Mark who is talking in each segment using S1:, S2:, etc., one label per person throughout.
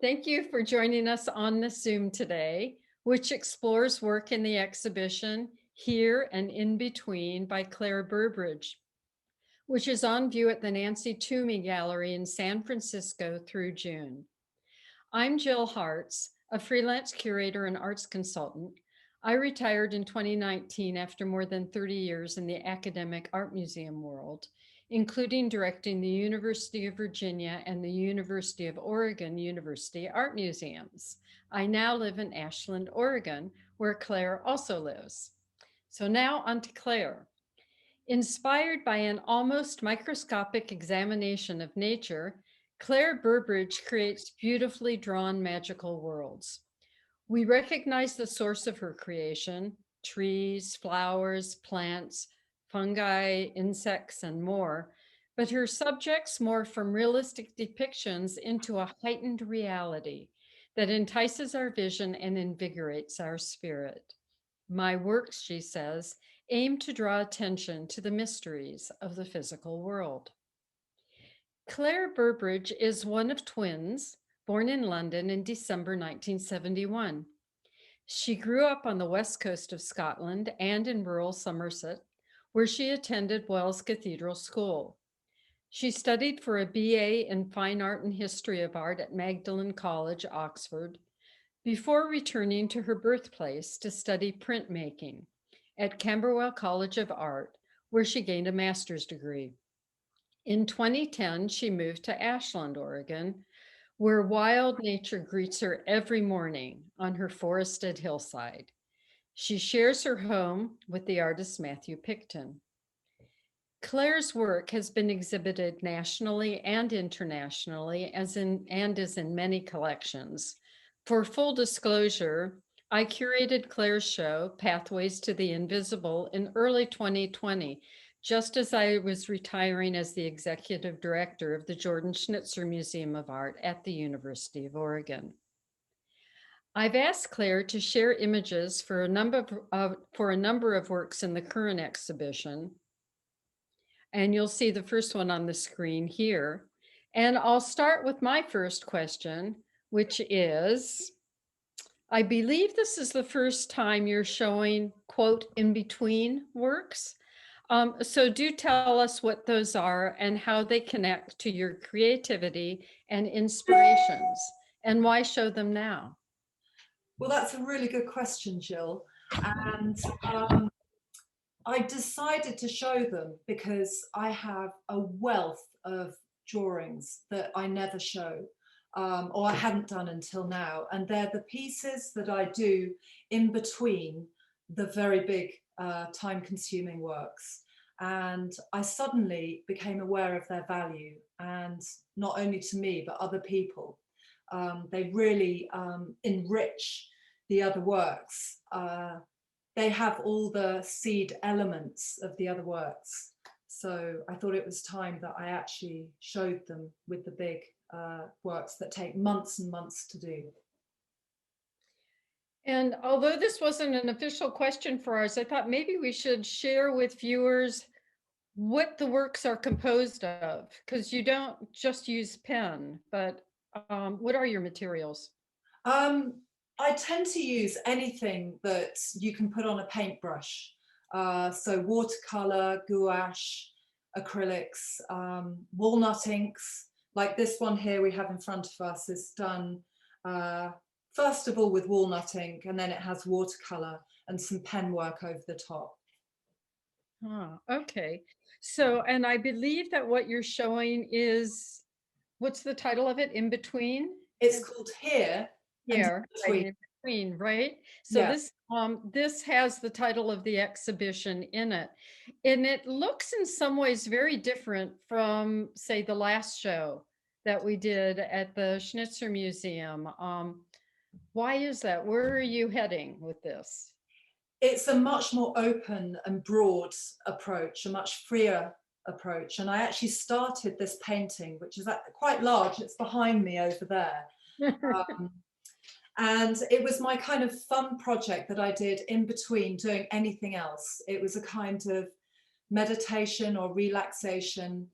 S1: Thank you for joining us on the Zoom today, which explores work in the exhibition Here and In Between by Claire Burbridge, which is on view at the Nancy Toomey Gallery in San Francisco through June. I'm Jill Hartz, a freelance curator and arts consultant. I retired in 2019 after more than 30 years in the academic art museum world, including directing the University of Virginia and the University of Oregon University Art Museums. I now live in Ashland, Oregon, where Claire also lives. So now on to Claire. Inspired by an almost microscopic examination of nature, Claire Burbridge creates beautifully drawn magical worlds. We recognize the source of her creation: trees, flowers, plants, fungi, insects, and more, but her subjects morph from realistic depictions into a heightened reality that entices our vision and invigorates our spirit. My works, she says, aim to draw attention to the mysteries of the physical world. Claire Burbridge is one of twins, born in London in December 1971. She grew up on the west coast of Scotland and in rural Somerset, where she attended Wells Cathedral School. She studied for a BA in Fine Art and History of Art at Magdalen College, Oxford, before returning to her birthplace to study printmaking at Camberwell College of Art, where she gained a master's degree. In 2010, she moved to Ashland, Oregon, where wild nature greets her every morning on her forested hillside. She shares her home with the artist Matthew Picton. Claire's work has been exhibited nationally and internationally and is in many collections. For full disclosure, I curated Claire's show, Pathways to the Invisible, in early 2020, just as I was retiring as the executive director of the Jordan Schnitzer Museum of Art at the University of Oregon. I've asked Claire to share images for a number of works in the current exhibition, and you'll see the first one on the screen here. And I'll start with my first question, which is, I believe this is the first time you're showing, quote, in between works. So do tell us what those are and how they connect to your creativity and inspirations, and why show them now?
S2: Well, that's a really good question, Jill. And I decided to show them because I have a wealth of drawings that I never show, or I hadn't done until now. And they're the pieces that I do in between the very big time-consuming works. And I suddenly became aware of their value, and not only to me, but other people. They really enrich the other works. They have all the seed elements of the other works. So I thought it was time that I actually showed them with the big works that take months and months to do.
S1: And although this wasn't an official question for us, I thought maybe we should share with viewers what the works are composed of, because you don't just use pen, but what are your materials?
S2: I tend to use anything that you can put on a paintbrush. So watercolor, gouache, acrylics, walnut inks, like this one here we have in front of us is done first of all with walnut ink, and then it has watercolor and some pen work over the top.
S1: Ah, okay. So, and I believe that what you're showing is, what's the title of it? In Between?
S2: It's called Here and
S1: Here, right,
S2: Between.
S1: in between, right? So
S2: Yeah.
S1: this has the title of the exhibition in it. And it looks in some ways very different from, say, the last show that we did at the Schnitzer Museum. Why is that? Where are you heading with this?
S2: It's a much more open and broad approach, a much freer approach. And I actually started this painting, which is quite large. It's behind me over there. And it was my kind of fun project that I did in between doing anything else. It was a kind of meditation or relaxation.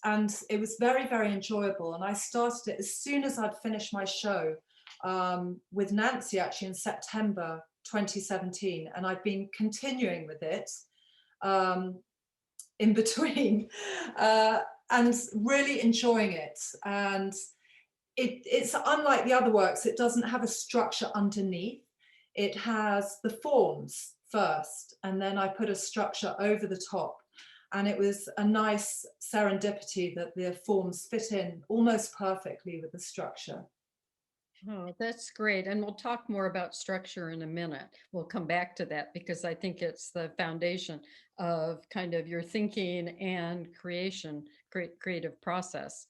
S2: and it was very, very enjoyable. And I started it as soon as I'd finished my show with Nancy, actually in September 2017. And I've been continuing with it in between and really enjoying it. And it's unlike the other works, it doesn't have a structure underneath. It has the forms first, and then I put a structure over the top. And it was a nice serendipity that the forms fit in almost perfectly with the structure.
S1: Oh, that's great. And we'll talk more about structure in a minute. We'll come back to that because I think it's the foundation of kind of your thinking and creation, creative process.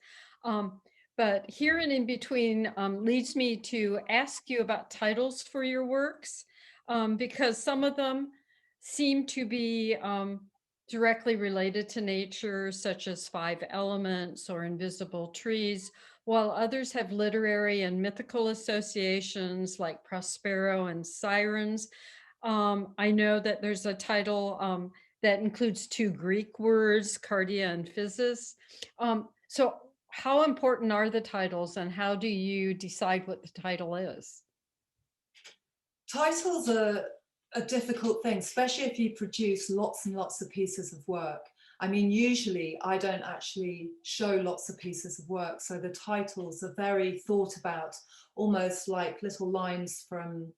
S1: But here and in between leads me to ask you about titles for your works, because some of them seem to be directly related to nature, such as Five Elements or Invisible Trees, while others have literary and mythical associations like Prospero and Sirens. I know that there's a title that includes two Greek words, Cardia and Physis. So how important are the titles and how do you decide what the title is?
S2: Titles are a difficult thing, especially if you produce lots and lots of pieces of work. I mean, usually I don't actually show lots of pieces of work, so the titles are very thought about, almost like little lines from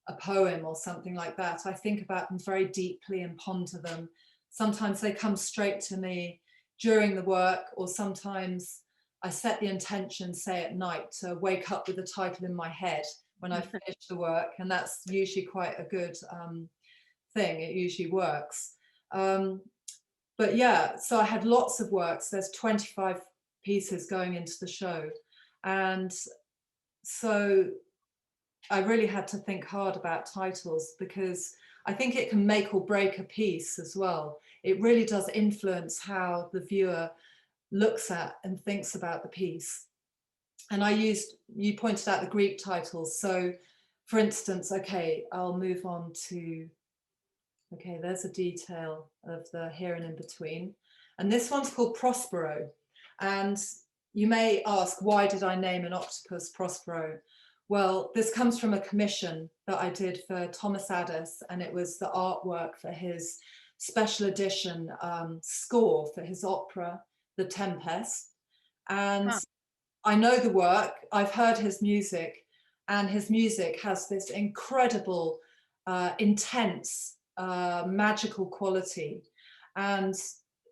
S2: a poem or something like that. I think about them very deeply and ponder them. Sometimes they come straight to me during the work, or sometimes I set the intention, say at night, to wake up with the title in my head when I finish the work, and that's usually quite a good thing. It usually works. But yeah, so I had lots of works. There's 25 pieces going into the show. And so I really had to think hard about titles, because I think it can make or break a piece as well. It really does influence how the viewer looks at and thinks about the piece. And you pointed out the Greek titles. So for instance, okay, I'll move on to, okay, there's a detail of the here and in between. And this one's called Prospero. And you may ask, why did I name an octopus Prospero? Well, this comes from a commission that I did for Thomas Addis, and it was the artwork for his special edition score for his opera, The Tempest. And I know the work, I've heard his music, and his music has this incredible, intense, magical quality. And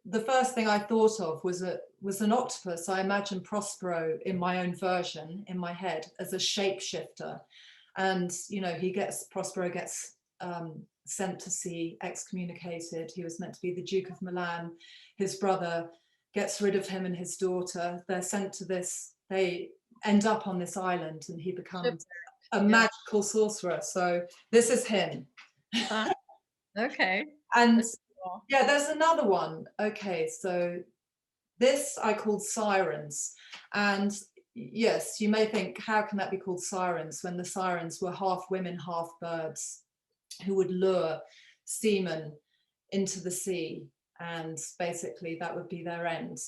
S2: the first thing I thought of was an octopus. I imagined Prospero in my own version in my head as a shapeshifter. And, you know, Prospero gets sent to sea, excommunicated. He was meant to be the Duke of Milan. His brother gets rid of him and his daughter. They're sent to this, they end up on this island, and he becomes a magical sorcerer. So this is him.
S1: Okay.
S2: And yeah, there's another one. Okay, so this I called Sirens. And yes, you may think, how can that be called Sirens when the sirens were half women, half birds who would lure seamen into the sea, and basically that would be their end.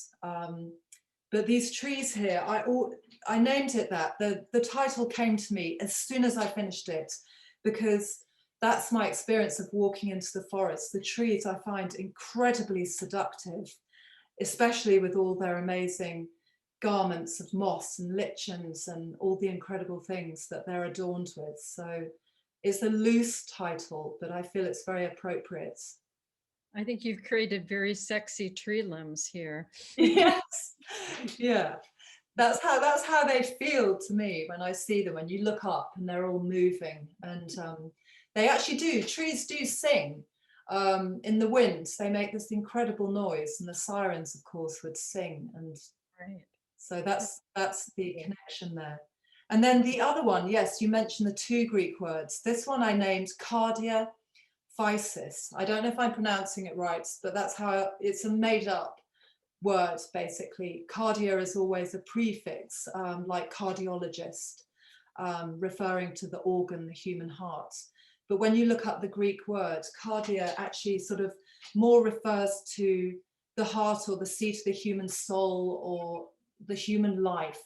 S2: But these trees here, I named it that. The title came to me as soon as I finished it, because that's my experience of walking into the forest. The trees I find incredibly seductive, especially with all their amazing garments of moss and lichens and all the incredible things that they're adorned with. So it's a loose title, but I feel it's very appropriate.
S1: I think you've created very sexy tree limbs here.
S2: Yes, yeah. That's how they feel to me when I see them. When you look up and they're all moving, and they actually do. Trees do sing in the wind. They make this incredible noise, and the sirens, of course, would sing. And so that's the connection there. And then the other one, yes, you mentioned the two Greek words. This one I named Cardia. Physis. I don't know if I'm pronouncing it right, but that's how it's a made-up word, basically. Cardia is always a prefix, like cardiologist, referring to the organ, the human heart. But when you look up the Greek word, cardia actually sort of more refers to the heart or the seat of the human soul or the human life.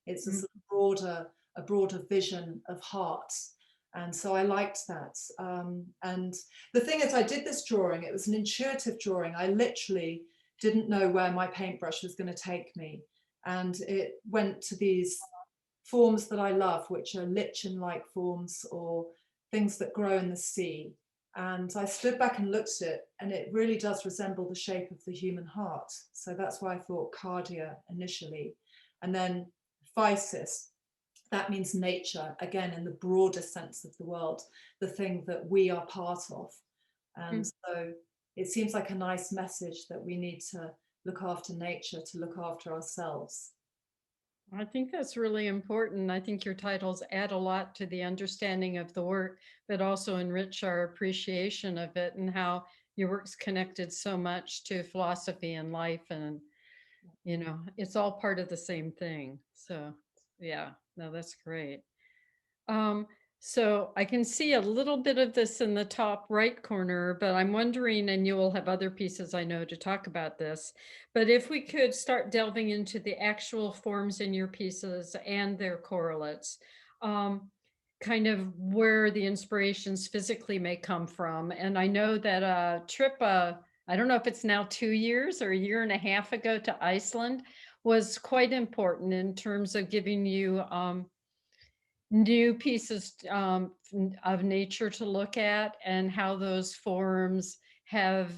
S2: It's a
S1: Mm.
S2: sort of a broader vision of Hartz. And so I liked that. And the thing is, I did this drawing. It was an intuitive drawing. I literally didn't know where my paintbrush was going to take me. And it went to these forms that I love, which are lichen-like forms or things that grow in the sea. And I stood back and looked at it, and it really does resemble the shape of the human heart. So that's why I thought Cardia initially. And then physis, that means nature, again, in the broader sense of the world, the thing that we are part of. And
S1: Mm.
S2: so it seems like a nice message that we need to look after nature, to look after ourselves.
S1: I think that's really important. I think your titles add a lot to the understanding of the work, but also enrich our appreciation of it and how your work's connected so much to philosophy and life. And, it's all part of the same thing. So, yeah, no, that's great. Um, so I can see a little bit of this in the top right corner, but I'm wondering, and you will have other pieces I know to talk about this, but if we could start delving into the actual forms in your pieces and their correlates, kind of where the inspirations physically may come from. And I know that a trip, I don't know if it's now 2 years or a year and a half ago to Iceland was quite important in terms of giving you new pieces of nature to look at and how those forms have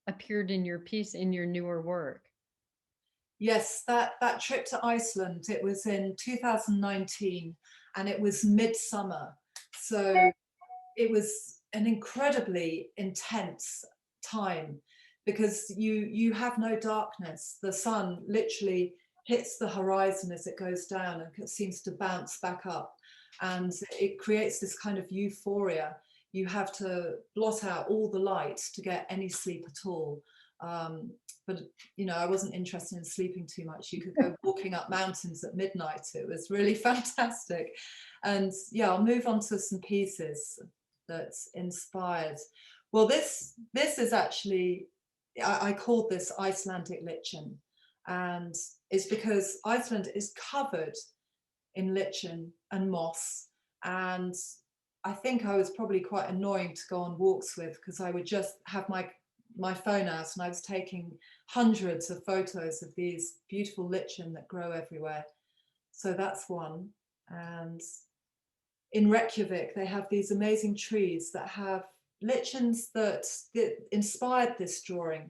S1: appeared in your piece in your newer work.
S2: Yes, that trip to Iceland, it was in 2019 and it was midsummer. So it was an incredibly intense time because you have no darkness. The sun literally hits the horizon as it goes down and it seems to bounce back up. And it creates this kind of euphoria. You have to blot out all the light to get any sleep at all. But I wasn't interested in sleeping too much. You could go walking up mountains at midnight. It was really fantastic. And yeah, I'll move on to some pieces that's inspired. Well, this is actually, I called this Icelandic Lichen, and it's because Iceland is covered in lichen and moss, and I think I was probably quite annoying to go on walks with because I would just have my phone out and I was taking hundreds of photos of these beautiful lichen that grow everywhere. So that's one. And in Reykjavik, they have these amazing trees that have lichens that inspired this drawing.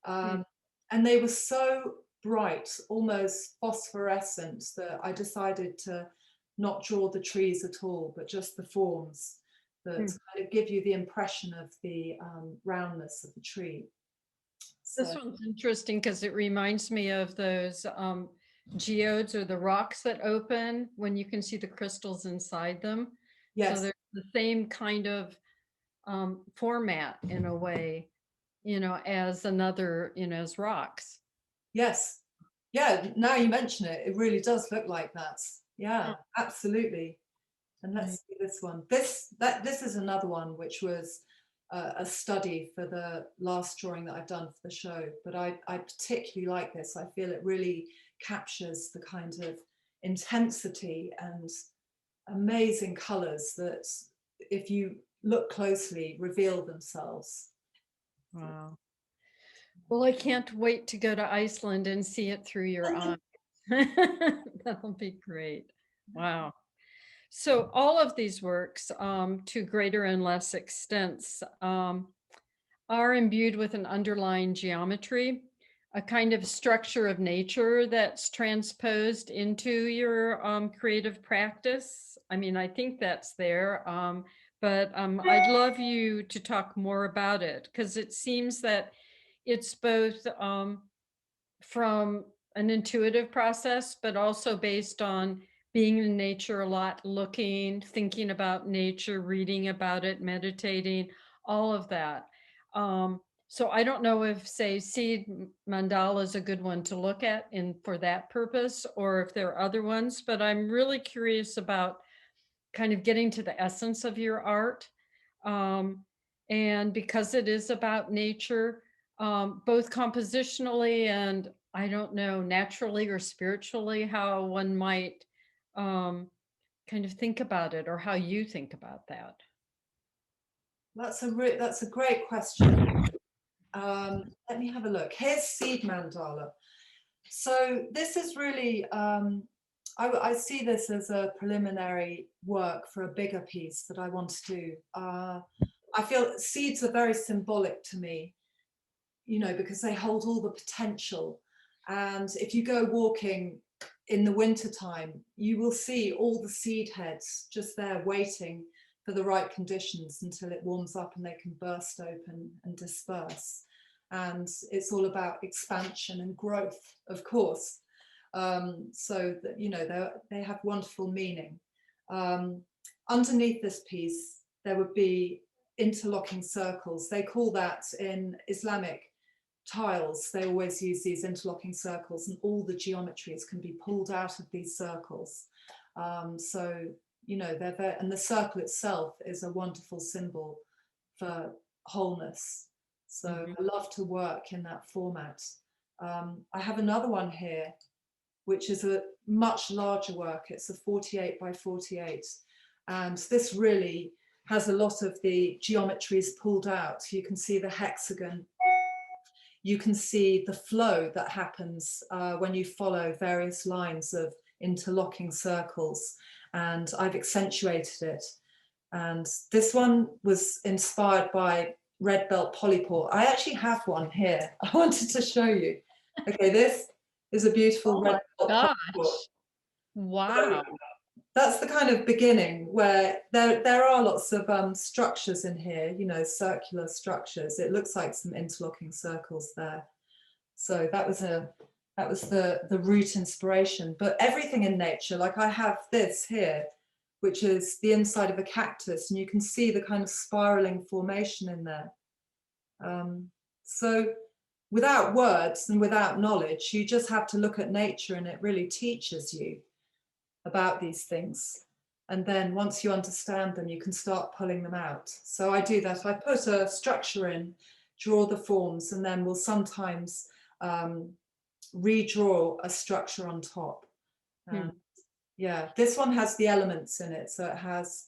S1: Mm.
S2: And they were so bright, almost phosphorescent, that I decided to not draw the trees at all, but just the forms that
S1: Mm.
S2: kind of give you the impression of the roundness of the tree.
S1: This
S2: So,
S1: one's interesting because it reminds me of those geodes or the rocks that open when you can see the crystals inside them. So
S2: yes,
S1: they're the same kind of format in a way, as another, as rocks.
S2: yes. Yeah, now you mention it, it really does look like that.
S1: Oh,
S2: Yeah, absolutely. And
S1: right.
S2: let's see this one. This is another one which was a study for the last drawing that I've done for the show. But I particularly like this. I feel it really captures the kind of intensity and amazing colours that, if you look closely, reveal themselves.
S1: Wow. Well, I can't wait to go to Iceland and see it through your eyes. That'll be great. Wow. So all of these works, to greater and less extents, are imbued with an underlying geometry, a kind of structure of nature that's transposed into your creative practice. I mean, I think that's there, but I'd love you to talk more about it because it seems that it's both from an intuitive process, but also based on being in nature a lot, looking, thinking about nature, reading about it, meditating, all of that. So I don't know if, say, seed mandala is a good one to look at in for that purpose, or if there are other ones. But I'm really curious about kind of getting to the essence of your art, um, and because it is about nature, both compositionally and I don't know, naturally or spiritually, how one might um, kind of think about it or how you think about that.
S2: That's a great question. Let me have a look. Here's seed mandala. So this is really, I see this as a preliminary work for a bigger piece that I want to do. I feel seeds are very symbolic to me, you know, because they hold all the potential. And if you go walking in the wintertime, you will see all the seed heads just there waiting for the right conditions until it warms up and they can burst open and disperse. And it's all about expansion and growth, of course. So that, you know, they have wonderful meaning. Underneath this piece, there would be interlocking circles. They call that in Islamic tiles, they always use these interlocking circles, and all the geometries can be pulled out of these circles. So, you know, they're very, and the circle itself is a wonderful symbol for wholeness. So I love to work in that format. I have another one here, which is a much larger work. It's a 48 by 48. And this really has a lot of the geometries pulled out. You can see the hexagon. You can see the flow that happens when you follow various lines of interlocking circles. And I've accentuated it. And this one was inspired by red belt polypore. I actually have one here. I wanted to show you. Okay, this is a beautiful red belt polypore.
S1: Wow.
S2: So that's the kind of beginning where there are lots of structures in here, you know, circular structures. It looks like some interlocking circles there. So that was the root inspiration. But everything in nature, like I have this here, which is the inside of a cactus, and you can see the kind of spiraling formation in there. So without words and without knowledge, you just have to look at nature, and it really teaches you about these things. And then once you understand them, you can start pulling them out. So I do that. I put a structure in, draw the forms, and then we'll sometimes redraw a structure on top. Yeah, this one has the elements in it. So it has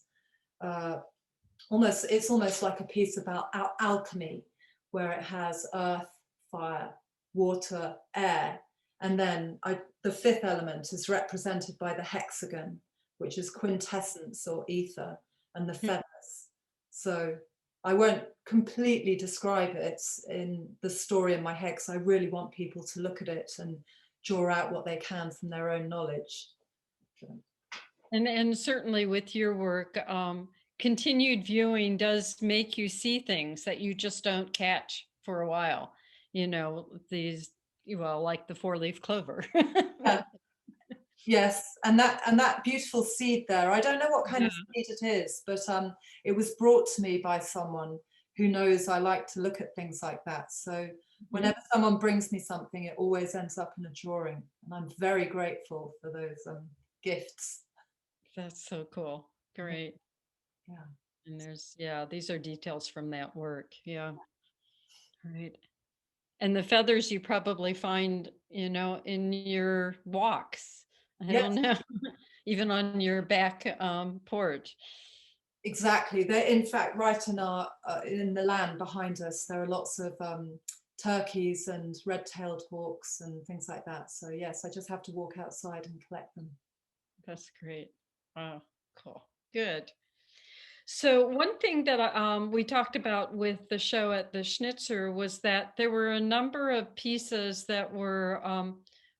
S2: it's almost like a piece about alchemy, where it has earth, fire, water, air. And then the fifth element is represented by the hexagon, which is quintessence or ether, and the feathers. So I won't completely describe it in the story in my head, because I really want people to look at it and draw out what they can from their own knowledge.
S1: And certainly with your work, continued viewing does make you see things that you just don't catch for a while. You know, these, well, like the four-leaf clover.
S2: Yeah. Yes, and that beautiful seed there, I don't know what kind of seed it is, but it was brought to me by someone who knows I like to look at things like that. So whenever someone brings me something, it always ends up in a drawing, and I'm very grateful for those gifts.
S1: That's so cool. Great.
S2: Yeah.
S1: And there's, these are details from that work. Yeah. Right. And the feathers you probably find, you know, in your walks. I don't know, even on your back porch.
S2: Exactly. They're in fact right in our in the land behind us. There are lots of turkeys and red-tailed hawks and things like that. So yes, I just have to walk outside and collect them.
S1: That's great. Wow, cool. Good. So one thing that we talked about with the show at the Schnitzer was that there were a number of pieces that were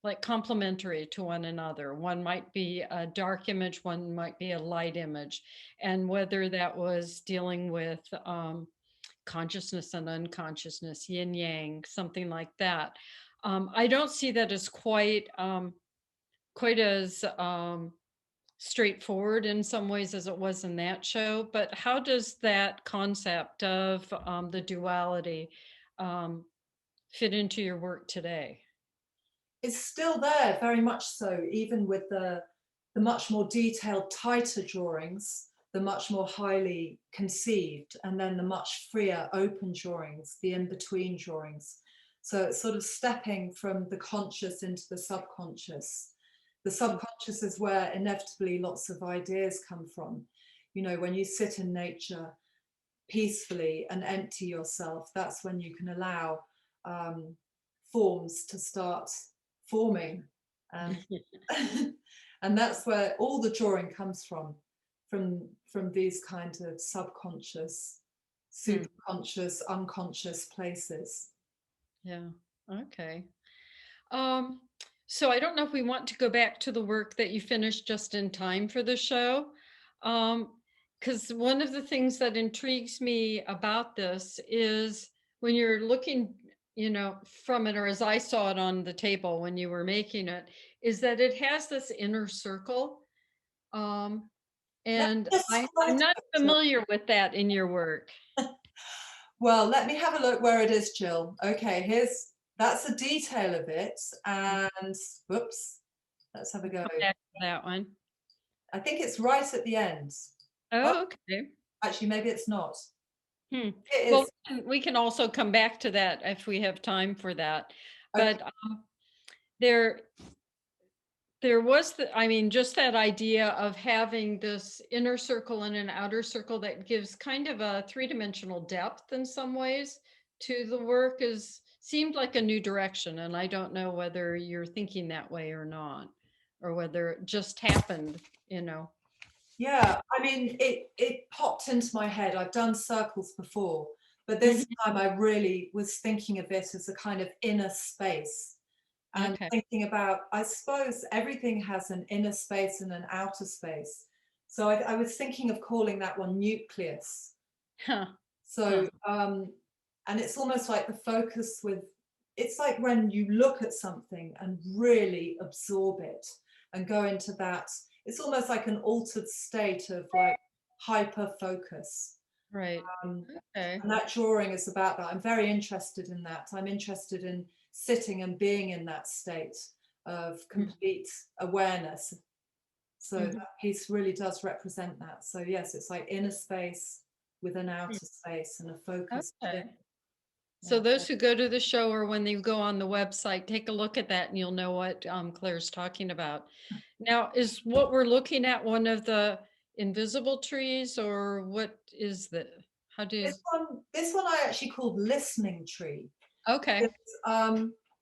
S1: like complementary to one another. One might be a dark image, one might be a light image, and whether that was dealing with consciousness and unconsciousness, yin yang, something like that. I don't see that as quite as straightforward in some ways as it was in that show, but how does that concept of the duality fit into your work today?
S2: It's still there, very much so, even with the much more detailed, tighter drawings, the much more highly conceived, and then the much freer, open drawings, the in-between drawings. So it's sort of stepping from the conscious into the subconscious. The subconscious is where inevitably lots of ideas come from. You know, when you sit in nature peacefully and empty yourself, that's when you can allow forms to start forming. And that's where all the drawing comes from these kind of subconscious, superconscious, unconscious places.
S1: Yeah. Okay. So I don't know if we want to go back to the work that you finished just in time for the show. Because one of the things that intrigues me about this is when you're looking, you know, from it, or as I saw it on the table when you were making it, is that it has this inner circle. And I'm not familiar with that in your work.
S2: Well, let me have a look where it is, Jill. Okay, that's a detail of it. And whoops, let's have a go.
S1: Come back to that one.
S2: I think it's right at the end.
S1: Oh, okay.
S2: Actually, maybe it's not.
S1: It
S2: is.
S1: Well, we can also come back to that if we have time for that.
S2: Okay.
S1: But there was I mean, just that idea of having this inner circle and an outer circle that gives kind of a three-dimensional depth in some ways to the work seemed like a new direction. And I don't know whether you're thinking that way or not, or whether it just happened, you know.
S2: Yeah, I mean, it popped into my head. I've done circles before, but this time I really was thinking of it as a kind of inner space. And thinking about, I suppose everything has an inner space and an outer space. So I was thinking of calling that one nucleus. So, and it's almost like the focus it's like when you look at something and really absorb it and go into that, it's almost like an altered state of like hyper focus.
S1: Right.
S2: And that drawing is about that. I'm very interested in that. I'm interested in sitting and being in that state of complete awareness. So that piece really does represent that. So yes, it's like inner space with an outer space and a focus.
S1: Okay. So those who go to the show, or when they go on the website, take a look at that and you'll know what Claire's talking about. Now, is what we're looking at one of the invisible trees, or what is the, how do you?
S2: This one I actually called Listening Tree.
S1: Okay.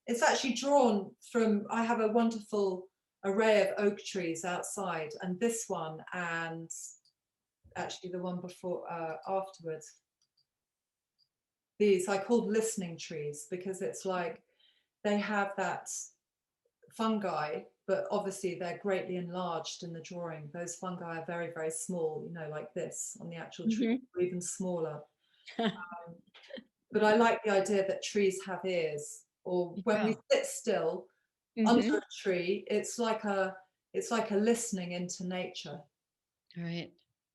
S2: It's actually drawn from, I have a wonderful array of oak trees outside, and this one, and actually the one before, afterwards. These I called listening trees because it's like they have that fungi, but obviously they're greatly enlarged in the drawing. Those fungi are very, very small, you know, like this on the actual tree, or even smaller. But I like the idea that trees have ears, or when we sit still under a tree, it's like a listening into nature.
S1: Right.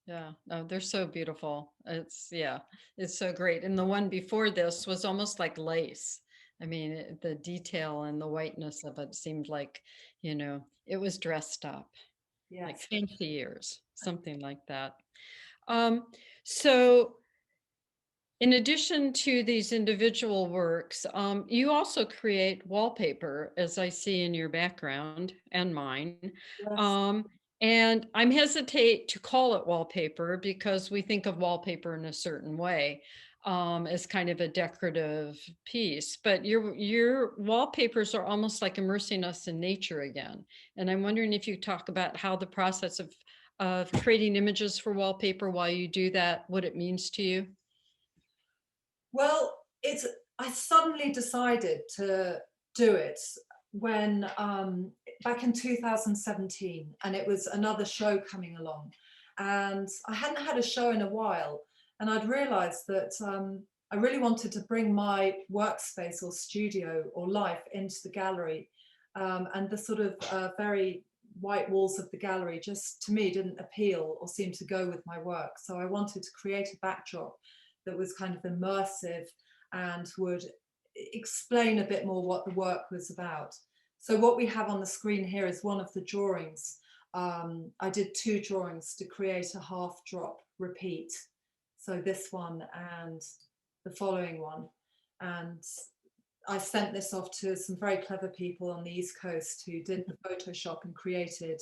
S1: Yeah. Oh, they're so beautiful. It's so great. And the one before this was almost like lace. I mean, the detail and the whiteness of it seemed like, you know, it was dressed up, like fancy ears, something like that. So in addition to these individual works, you also create wallpaper, as I see in your background and mine. And I'm hesitate to call it wallpaper because we think of wallpaper in a certain way, as kind of a decorative piece. But your wallpapers are almost like immersing us in nature again. And I'm wondering if you talk about how the process of creating images for wallpaper while you do that, what it means to you.
S2: Well, I suddenly decided to do it when back in 2017, and it was another show coming along, and I hadn't had a show in a while, and I'd realized that I really wanted to bring my workspace or studio or life into the gallery, and the sort of very white walls of the gallery just to me didn't appeal or seem to go with my work. So I wanted to create a backdrop that was kind of immersive and would explain a bit more what the work was about. So what we have on the screen here is one of the drawings. I did 2 drawings to create a half drop repeat. So this one and the following one. And I sent this off to some very clever people on the East Coast who did the Photoshop and created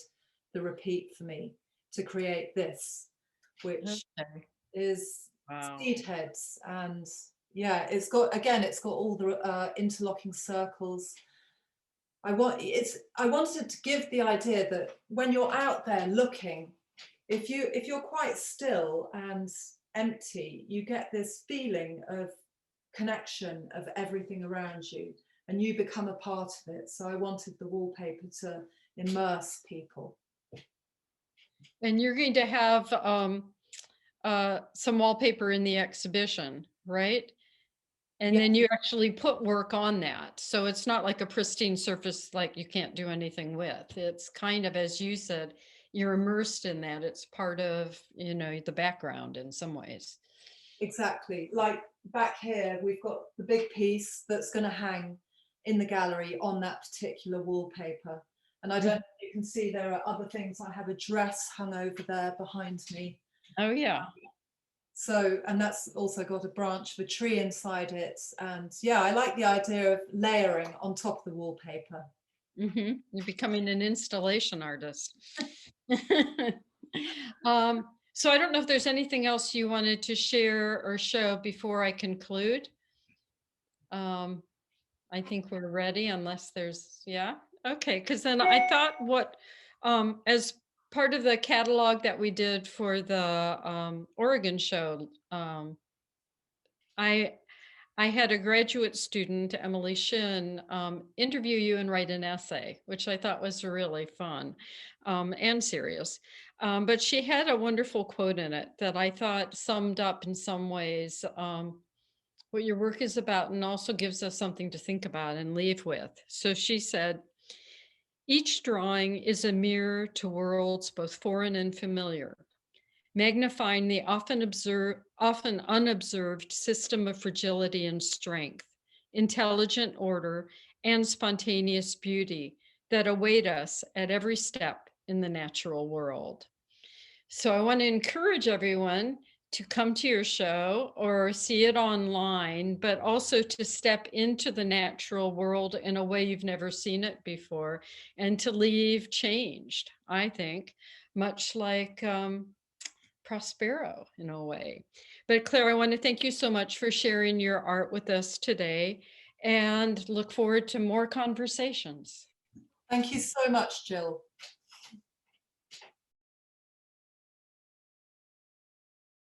S2: the repeat for me to create this, which
S1: Okay.
S2: is
S1: Wow.
S2: seed heads. And yeah, it's got, again, it's got all the interlocking circles. I wanted to give the idea that when you're out there looking, if you're quite still and empty, you get this feeling of connection of everything around you, and you become a part of it. So I wanted the wallpaper to immerse people.
S1: And you're going to have some wallpaper in the exhibition, right? And
S2: Yeah,
S1: then you actually put work on that. So it's not like a pristine surface like you can't do anything with. It's kind of, as you said, you're immersed in that. It's part of, the background in some ways.
S2: exactly. Like back here, we've got the big piece that's going to hang in the gallery on that particular wallpaper. And I don't know if you can see there are other things. I have a dress hung over there behind me.
S1: Oh, yeah.
S2: So, and that's also got a branch of a tree inside it. And yeah, I like the idea of layering on top of the wallpaper.
S1: You're becoming an installation artist. So I don't know if there's anything else you wanted to share or show before I conclude. I think we're ready unless there's, yeah. Okay, because then I thought as part of the catalog that we did for the Oregon show, I had a graduate student, Emily Shin, interview you and write an essay, which I thought was really fun and serious. But she had a wonderful quote in it that I thought summed up in some ways what your work is about, and also gives us something to think about and leave with. So she said, each drawing is a mirror to worlds both foreign and familiar, magnifying the often unobserved system of fragility and strength, intelligent order, and spontaneous beauty that await us at every step in the natural world. So I want to encourage everyone to come to your show or see it online, but also to step into the natural world in a way you've never seen it before, and to leave changed, I think, much like Prospero in a way. But Claire, I want to thank you so much for sharing your art with us today, and look forward to more conversations.
S2: Thank you so much, Jill.